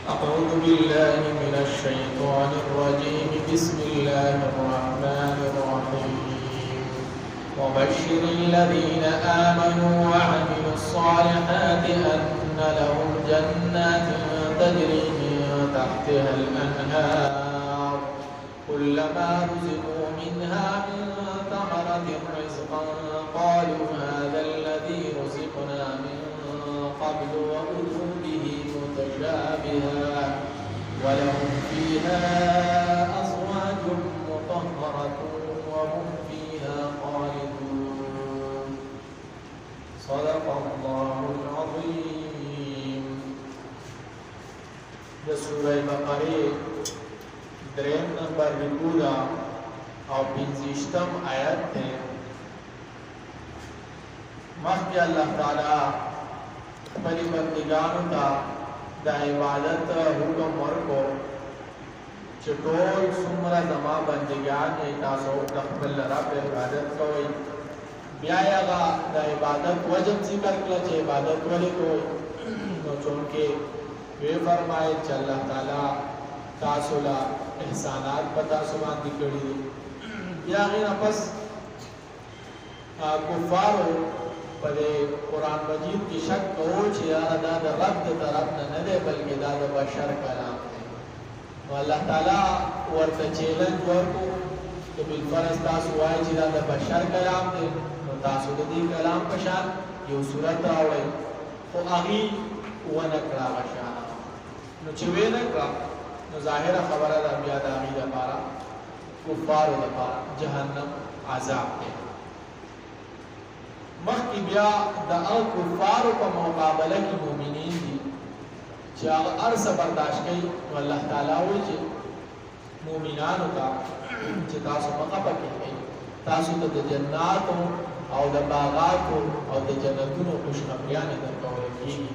أعوذ بالله من الشيطان الرجيم بسم الله الرحمن الرحيم وبشر الذين آمنوا وعملوا الصالحات أن لهم جنات تجري من تحتها الأنهار كلما رزقوا منها من ثمرة رزقا قالوا هذا الذي رزقنا من قبل وأتوا به متشابها ولهم فيها أزواج مطهرة وهم فيها خالدون صدق الله العظيم. سورة بقرة دریم نمبر رکوع او پنځشتم آیت ہے. مخکې الله تعالی خپل بندگانو ته د عبادت حکم ورکو چې ټول څومره زما بندگان یې تاسو د خپل رب عبادت کوئ. بیا یې هغه د عبادت وجب ذکر کړه چې عبادت ولې کوئ. نو چونکې وی فرمایي چې الله تعالی تاسو له احسانات په تاسو باندې کړي دي. بیا هغې نه پس کفارو په قرآن مجید کې شک کوو چې دا د رب د طرف نه دی بلکې دا د بشر کلام دی. نو الله تعالی ورته چیلنج ورکړو چې بالفرض تاسو وایئ چې دا د بشر کلام دی نو تاسو د دې کلام په شان یو صورت راوړئ. خو هغې ونه کړه هغه شان. نو چې ونه کړه نو ظاهره خبره ده بیا د هغې لپاره کفارو لپاره جهنم عذاب دی. مخکې بیا د هغه کفارو په مقابله کې مؤمنین دي چې هغه هر څه برداشت کوي. نو الله تعالی وایي چې مؤمنانو ته چې تاسو مه خفه کېږئ، تاسو ته د جناتو او د باغاتو او د جنتونو خوشخبریانې درکول کېږي.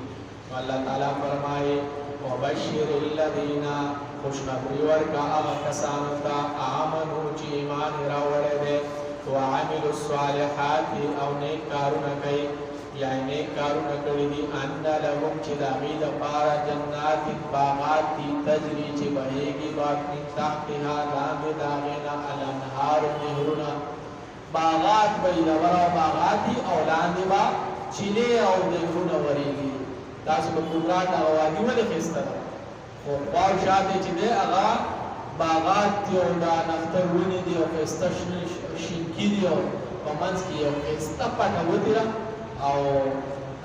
نو الله تعالی فرمایي وبشر الذین خوشخبري ورکړه هغه کسانو ته آمنو چې ایمان یې راوړی دی وعملوا الصالحات او نیک کارونه کوي یا نیک کارونه کړي دي ان لهم چې د هغې دپاره جنات باغات دي تجري چې بهیږي باد من تحتها لاندې د هغې نه الانهار نهرونه. باغات به یې ډبره او باغات دي او لاندې به چینې او نهرونه ورېږي. تاسو به کوکات هغه وادي ولې ښایسته ده خو خوا او شا دی چې دی هغه باغات دي او دا نختر ونې دي او ښایسته شینکي دي او په منځ کې یو ښایسته پټه ودېره او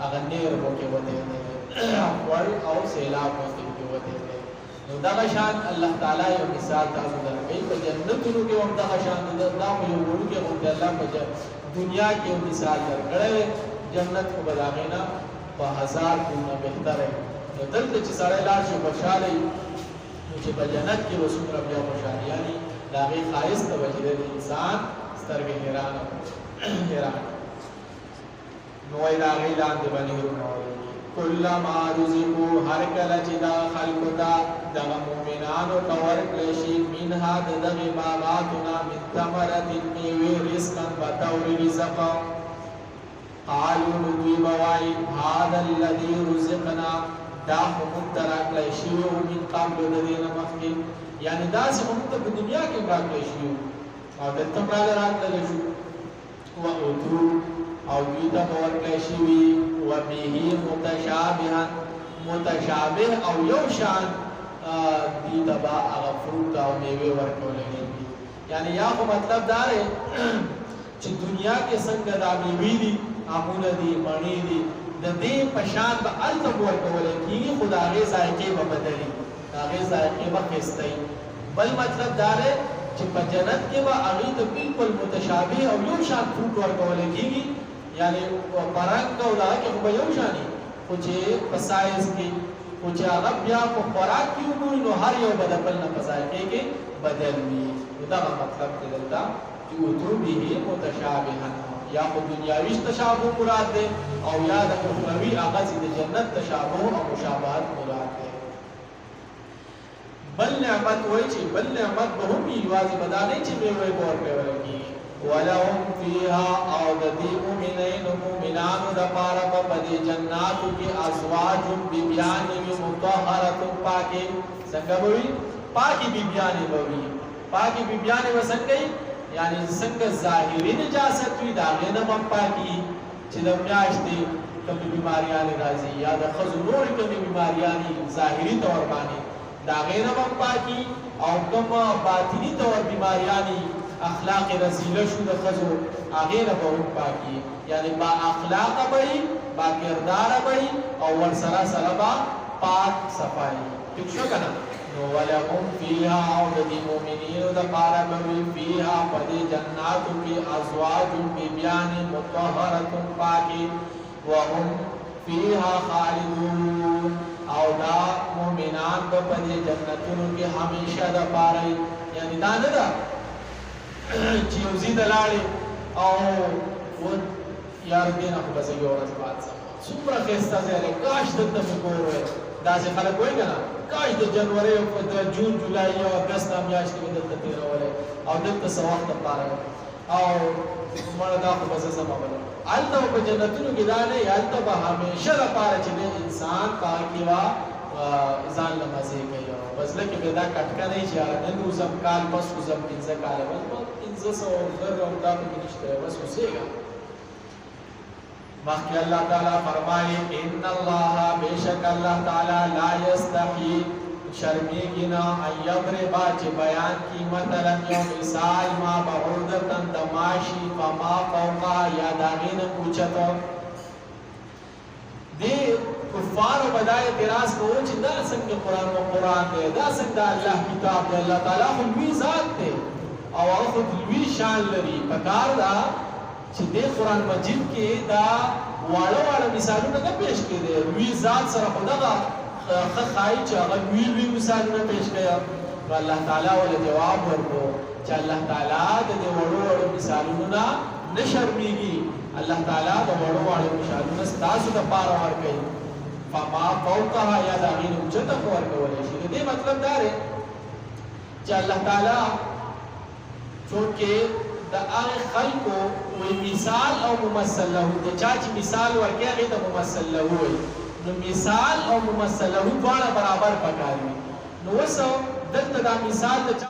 هغه نیر پکې ودرېدی غوړ او سیلاب پکې ودرېدی. نو دغه شان الله تعالی یو مثال تاسو درکوي. په جنتونو کې هم دغه شان دا خو یو وړوکی غوندې الله په دنیا کې یو مثال درکړی دی. جنت خو به د هغې نه په 1000 ګونه بهتر دی. نو دلته چې سړی لاړ شي خوشحاله وي نو چې په جنت کې به څومره بیا خوشحالیانې د هغې ښایست ته به چې دی د انسان سترګې حیرانه نو وایي د هغې لاندې به نهرونه ورېږي. کلما رزقو هر کله چې دغه خلکو ته دغه مؤمنانو ته ورکړی شي منها د دغې باغاتو نه من ثمرة مېوې رزقا بطور رزق قالو نو دوی به وایي هذا الذي رزقنا دا خو موږ ته راکړی شوي وو من قبل د دې نه مخکې یعنې داسې خو موږ ته په دنیا کې هم راکړی شوي وو او دلته هم راکړلی شو. واتو او دوی ته به ورکړی شوي وبه متشابها متشابه او یو شان دوی ته به هغه فروټ او میوې ورکولی شوي. یعنې یا خو مطلب دا دی چې دنیا کې څنګه دا میوې دي امونه دي مڼې دي د دې په شان به هلته ورکولی کېږي خو د هغې ذایقې به بدلې د هغې ذایقې به ښایسته وي. بل مطلب دا دی چې په جنت کې به هغې ته بالکل متشابه او یو شان فروټ ورکولی کېږي یعنې په رنګ او د هغه کې خو به یو شان وي خو چې په سایز کې خو چې هغه بیا په خوراک کې وګوري نو هر یو به د بل نه په ذایقې کې بدل وي. نو دغه مطلب دی دلته چې اتو به متشابها یا خو دنیاوي تشابه مراد دی او یا د اخروي هغه چې د جنت تشابه او مشابهت مراد دی. بل نعمت وایي چې بل نعمت به هم وي یوازې به دا نه چې میوې به ورکولی کېږي ولهم فيها او د دې مؤمنین مؤمنانو د پاره په دې جناتو کې ازواج بیبیان مطهرات پاکي څنګه وي پاکي بیبیان وي پاکي بیبیان وسنګي یعنی څنګه ظاهري نجاست وي دا غنه هم پاکي چې د میاشتې کومې بیماریاں راځي یا د خزو نور کومې بیماریاں ظاهري تور باندې دا غنه هم پاکي او کوم باطنی تور بیماریاں اخلاق رزیله شو د خزو هغه نه به پاکي یعنی با اخلاق وي با کردار وي او ور سره سره با پاک صفائی ٹھیک شو کنه نو ولهم فيها او د مؤمنین د پاره به فيها پدې جناتو کې ازواج بیبیان مطهرات پاکي وهم فيها خالدون او دا مؤمنان په دې جنتونو کې همیشه د پاره یعنی دا نه ده چې یو زید لاړې او یار دې نه خو به زه یو ورځ بعد څومره ښایسته ځای دی کاش دلته مې کور وی داسې خلک وایي که نه کاش د جنورۍ او د جون جولای او اګست میاشت کې مې دلته تېرولی او دلته څه وخت دپاره او مړه دا خو به زه ځم بله هلته په جنتونو کې دا نه هلته به همیشه دپاره چې دی انسان په هغه کې به ځان له مزې کوي بس لکه به دا کټکه نه چې نن وځم کال بس وځم 15 کاله بس 1500 زر او دا پکې نشته بس اوسېږه مخکې الله تعالی فرمایي ان الله بېشک الله تعالی لا یستحي شرمېږي نه ان یضربا چې بیان کي مثلا یو مثال ما بعودتن د ماشي فما فوقا یا د هغې نه اوچته دې کفارو بدای اعتراض کوو چې دا څنګه قرآن دی دا څنګه د الله کتاب دی الله تعالی خو لوی ذات دی او هغه خو لوی شان لري پکار دا چې د قرآن مجید کې دا واړه واړه مثالونه نه پیش کړي لوی ذات سره خو دغه ښه ښایي چې هغه لوی مثالونه پیش کړي نو الله تعالی ولې جواب ورکړو چې الله تعالی د دې وړو وړو مثالونو نه نه شرمېږي الله تعالی د وړو وړو مثالونه ستاسو دپاره ورکوي فما فوقها یا دا غیر اوچته خو ورکولی شي د دې مطلب دا دی چې الله تعالی چونکې د هغې خلکو وایي مثال او ممثل له د چا چې مثال ورکوي هغې ته ممثل له وایي نو مثال او ممثل له دواړه برابر پکار وي نو اوس دلته دا مثال د